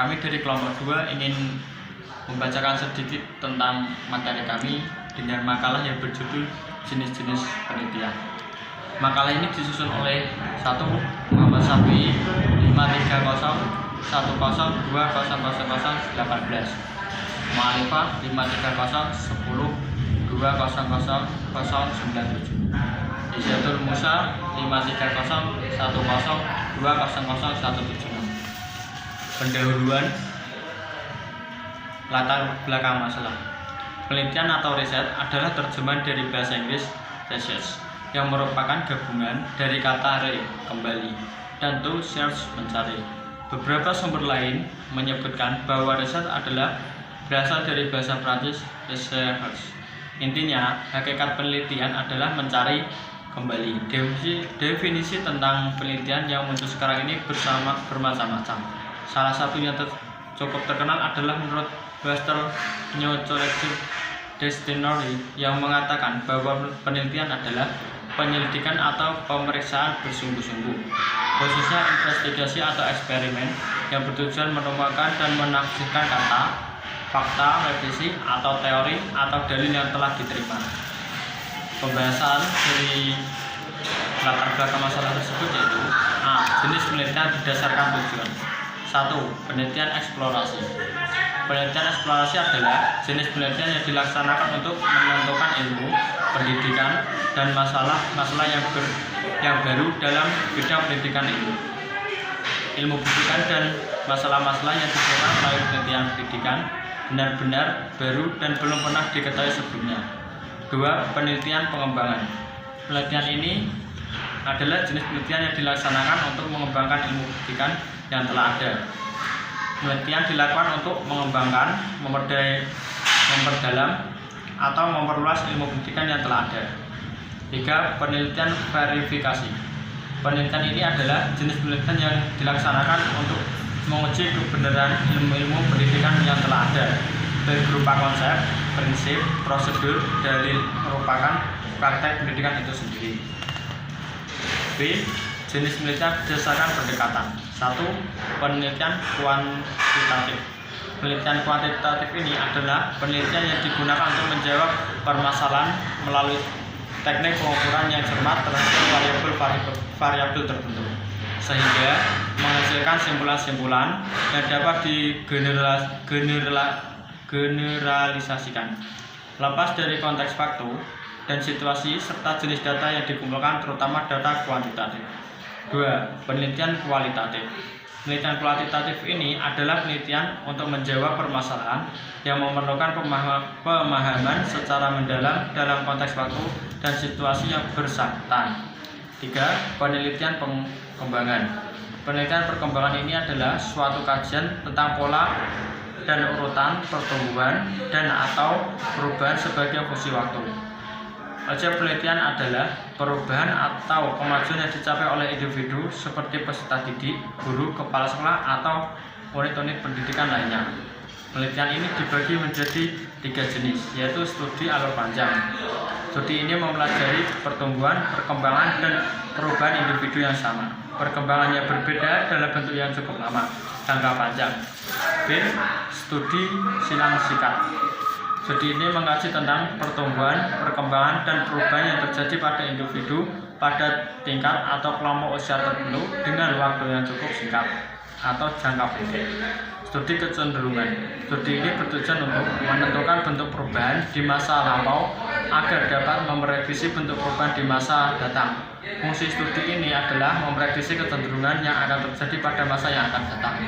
Kami dari kelompok 2 ingin membacakan sedikit tentang materi kami dengan makalah yang berjudul jenis-jenis penelitian. Makalah ini disusun oleh 1. Muhammad Syafi'i 53010200018, Mu'alifah 53010200097, Izzatul Musa 53010200017. Pendahuluan, latar belakang masalah. Penelitian atau riset adalah terjemahan dari bahasa Inggris research, yang merupakan gabungan dari kata re, kembali, dan to, search, mencari. Beberapa sumber lain menyebutkan bahwa riset adalah berasal dari bahasa Prancis recherche. Intinya, hakikat penelitian adalah mencari kembali. Definisi tentang penelitian yang muncul sekarang ini bermacam-macam. Salah satu yang cukup terkenal adalah menurut Western Neurological Dictionary yang mengatakan bahwa penelitian adalah penyelidikan atau pemeriksaan bersungguh-sungguh, khususnya investigasi atau eksperimen yang bertujuan menemukan dan menafsirkan kata, fakta, revisi, atau teori atau dalil yang telah diterima. Pembahasan dari latar belakang masalah tersebut yaitu A. Jenis penelitian berdasarkan tujuan. 1. Penelitian eksplorasi. Penelitian eksplorasi adalah jenis penelitian yang dilaksanakan untuk menentukan ilmu, pendidikan, dan masalah yang baru dalam bidang pendidikan ilmu. Ilmu pendidikan dan masalah-masalah yang ditemukan melalui penelitian pendidikan benar-benar baru dan belum pernah diketahui sebelumnya. 2. Penelitian pengembangan. Penelitian ini adalah jenis penelitian yang dilaksanakan untuk mengembangkan ilmu pendidikan yang telah ada. Penelitian dilakukan untuk mengembangkan, memperdalam, atau memperluas ilmu pendidikan yang telah ada. 3. Penelitian verifikasi. Penelitian ini adalah jenis penelitian yang dilaksanakan untuk menguji kebenaran ilmu-ilmu pendidikan yang telah ada, baik berupa konsep, prinsip, prosedur, dalil, merupakan praktek pendidikan itu sendiri. B. Jenis penelitian berdasarkan pendekatan. 1. Penelitian kuantitatif. Penelitian kuantitatif ini adalah penelitian yang digunakan untuk menjawab permasalahan melalui teknik pengukuran yang cermat terhadap variabel tertentu, sehingga menghasilkan simpulan-simpulan yang dapat digeneralisasikan. Lepas dari konteks fakta dan situasi serta jenis data yang dikumpulkan, terutama data kuantitatif. 2. Penelitian kualitatif. Penelitian kualitatif ini adalah penelitian untuk menjawab permasalahan yang memerlukan pemahaman secara mendalam dalam konteks waktu dan situasi yang bersangkutan. 3. Penelitian perkembangan. Penelitian perkembangan ini adalah suatu kajian tentang pola dan urutan pertumbuhan dan atau perubahan sebagai fungsi waktu. Objek penelitian adalah perubahan atau kemajuan yang dicapai oleh individu seperti peserta didik, guru, kepala sekolah, atau unit-unit pendidikan lainnya. Penelitian ini dibagi menjadi 3 jenis, yaitu studi alur panjang. Studi ini mempelajari pertumbuhan, perkembangan, dan perubahan individu yang sama. Perkembangannya berbeda dalam bentuk yang cukup lama, jangka panjang. B. Studi silang sikat. Studi ini mengkaji tentang pertumbuhan, perkembangan, dan perubahan yang terjadi pada individu pada tingkat atau kelompok usia tertentu dengan waktu yang cukup singkat atau jangka pendek. Studi kecenderungan. Studi ini bertujuan untuk menentukan bentuk perubahan di masa lampau agar dapat memprediksi bentuk perubahan di masa datang. Fungsi studi ini adalah memprediksi kecenderungan yang akan terjadi pada masa yang akan datang.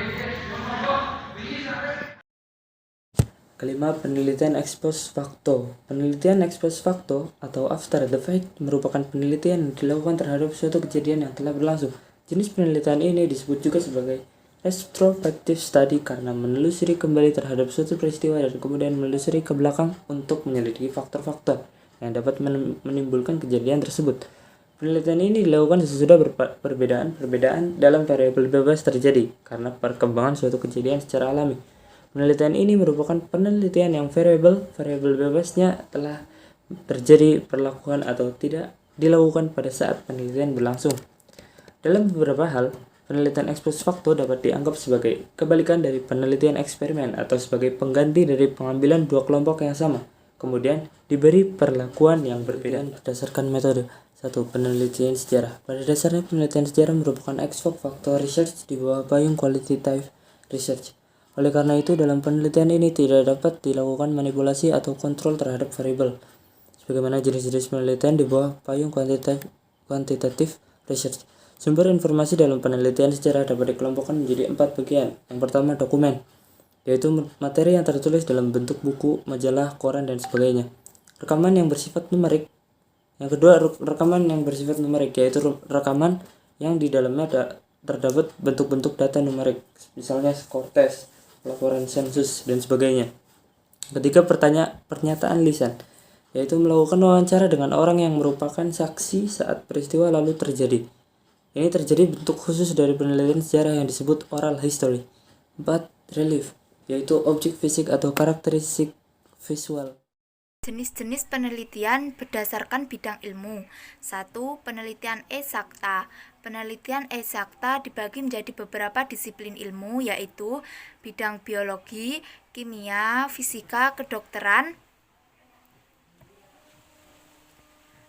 Kelima, penelitian ex post facto. Penelitian ex post facto atau after the fact merupakan penelitian yang dilakukan terhadap suatu kejadian yang telah berlangsung. Jenis penelitian ini disebut juga sebagai retrospective study karena menelusuri kembali terhadap suatu peristiwa dan kemudian menelusuri ke belakang untuk menyelidiki faktor-faktor yang dapat menimbulkan kejadian tersebut. Penelitian ini dilakukan sesudah perbedaan dalam variabel bebas terjadi karena perkembangan suatu kejadian secara alami. Penelitian ini merupakan penelitian yang variabel bebasnya telah terjadi, perlakuan atau tidak dilakukan pada saat penelitian berlangsung. Dalam beberapa hal, Penelitian ex post facto dapat dianggap sebagai kebalikan dari penelitian eksperimen atau sebagai pengganti dari pengambilan dua kelompok yang sama, kemudian diberi perlakuan yang berbeda berdasarkan metode. 1. Penelitian sejarah. Pada dasarnya penelitian sejarah merupakan ex post facto research di bawah payung qualitative research. Oleh karena itu, dalam penelitian ini tidak dapat dilakukan manipulasi atau kontrol terhadap variabel, sebagaimana jenis-jenis penelitian di bawah payung quantitative research. Sumber informasi dalam penelitian sejarah dapat dikelompokkan menjadi 4 bagian. Yang pertama, dokumen, yaitu materi yang tertulis dalam bentuk buku, majalah, koran, dan sebagainya. Rekaman yang bersifat numerik. Yang kedua, rekaman yang bersifat numerik, yaitu rekaman yang di dalamnya terdapat bentuk-bentuk data numerik, misalnya skor tes, laporan sensus, dan sebagainya. Ketiga, pernyataan lisan, yaitu melakukan wawancara dengan orang yang merupakan saksi saat peristiwa lalu terjadi. Ini terjadi bentuk khusus dari penelitian sejarah yang disebut oral history. 4. Relief, yaitu objek fisik atau karakteristik visual. Jenis-jenis penelitian berdasarkan bidang ilmu. 1. Penelitian eksakta. Penelitian eksakta dibagi menjadi beberapa disiplin ilmu, yaitu bidang biologi, kimia, fisika, kedokteran,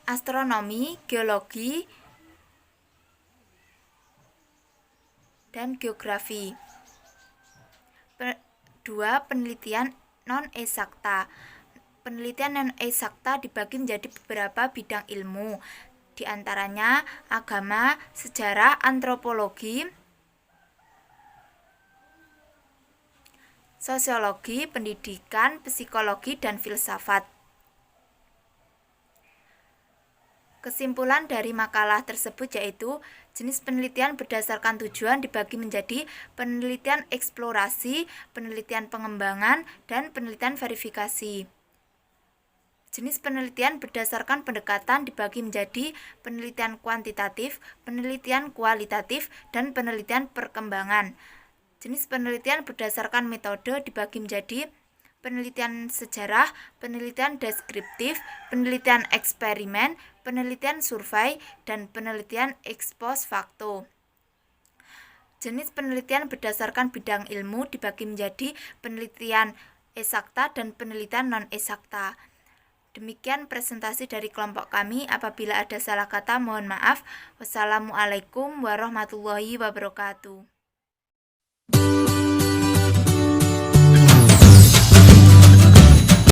astronomi, geologi, dan geografi. 2. Penelitian non-eksakta. Penelitian non-eksakta dibagi menjadi beberapa bidang ilmu, di antaranya agama, sejarah, antropologi, sosiologi, pendidikan, psikologi, dan filsafat. Kesimpulan dari makalah tersebut yaitu jenis penelitian berdasarkan tujuan dibagi menjadi penelitian eksplorasi, penelitian pengembangan, dan penelitian verifikasi. Jenis penelitian berdasarkan pendekatan dibagi menjadi penelitian kuantitatif, penelitian kualitatif, dan penelitian perkembangan. Jenis penelitian berdasarkan metode dibagi menjadi penelitian sejarah, penelitian deskriptif, penelitian eksperimen, penelitian survei, dan penelitian ex post facto. Jenis penelitian berdasarkan bidang ilmu dibagi menjadi penelitian eksakta dan penelitian non-eksakta. Demikian presentasi dari kelompok kami. Apabila ada salah kata mohon maaf. Wassalamualaikum warahmatullahi wabarakatuh.